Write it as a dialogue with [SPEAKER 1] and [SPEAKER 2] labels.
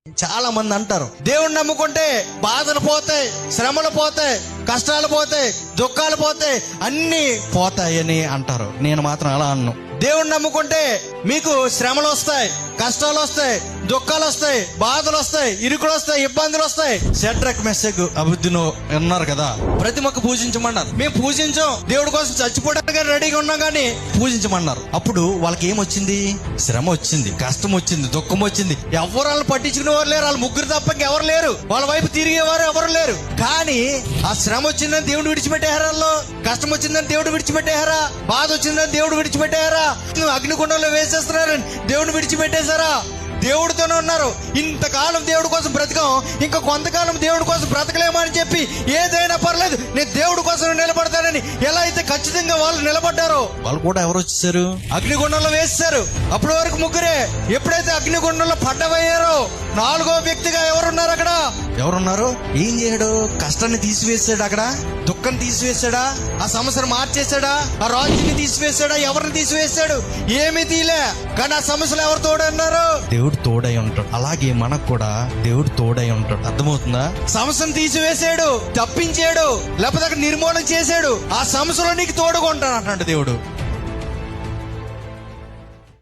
[SPEAKER 1] చాలా మంది అంటారు, దేవుణ్ణి నమ్ముకుంటే బాధలు పోతాయి, శ్రమలు పోతాయి, కష్టాలు పోతాయి, దుఃఖాలు పోతాయి, అన్నీ పోతాయని అంటారు. నేను మాత్రం అలా అన్ను. దేవుణ్ణి నమ్ముకుంటే మీకు శ్రమలు వస్తాయి, కష్టాలు వస్తాయి, దుఃఖాలు వస్తాయి, బాధలు వస్తాయి, ఇరుకులు వస్తాయి, ఇబ్బందులు వస్తాయి. షడ్రక్ మెషక్ అబేద్నెగో ఉన్నారు కదా, ప్రతిమకు పూజించమన్నారు. మేము పూజించాం, దేవుడి కోసం చచ్చిపోవడానికి రెడీగా ఉన్నాం, కానీ పూజించమన్నారు. అప్పుడు వాళ్ళకి ఏమొచ్చింది? శ్రమ వచ్చింది, కష్టం వచ్చింది, దుఃఖం వచ్చింది. ఎవరు వాళ్ళని పట్టించుకునే వారు లేరు. వాళ్ళు ముగ్గురు తప్ప ఎవరు లేరు. వాళ్ళ వైపు తిరిగేవారు ఎవరు లేరు. కానీ ఆ శ్రమ వచ్చిందని దేవుడు విడిచిపెట్టారా? వాళ్ళు కష్టం వచ్చిందని దేవుడు విడిచిపెట్టారా? బాధ వచ్చిందని దేవుడు విడిచిపెట్టారా? అగ్నిగుండంలో వేసేస్తున్నారని దేవుడిని విడిచిపెట్టేశారా? దేవుడితోనే ఉన్నారు. ఇంతకాలం దేవుడి కోసం బ్రతకం, ఇంకా కొంతకాలం దేవుడి కోసం బ్రతకలేమని చెప్పి ఏదైనా పర్లేదు నేను దేవుడి కోసం నిలబడతానని ఎలా అయితే ఖచ్చితంగా వాళ్ళు నిలబడ్డారో, వాళ్ళు కూడా ఎవరు వచ్చేసారు? అగ్నిగుండంలో వేసేశారు. అప్పటి వరకు ముగ్గురే. ఎప్పుడైతే అగ్నిగుండంలో పడ్డవయ్యారో, నాలుగో వ్యక్తిగా ఎవరున్నారు? అక్కడ ఎవరున్నారు? ఏం చేయడు? కష్టాన్ని తీసివేసాడు, అక్కడ దుఃఖం తీసివేశాడా? ఆ సమస్యను మార్చేశాడా? ఆ రాజుని తీసివేశాడా? ఎవరిని తీసివేశాడు? ఏమీ తీలే. కానీ ఆ సమస్యలు ఎవరు తోడన్నారు? దేవుడు తోడై ఉంటాడు. అలాగే మనకు కూడా దేవుడు తోడై ఉంటాడు. అర్థమవుతుందా? సమస్యను తీసివేశాడు, తప్పించాడు, లేకపోతే అక్కడ నిర్మూలన చేశాడు. ఆ సమస్యలో నీకు తోడుగా ఉంటాను అంటాడు దేవుడు.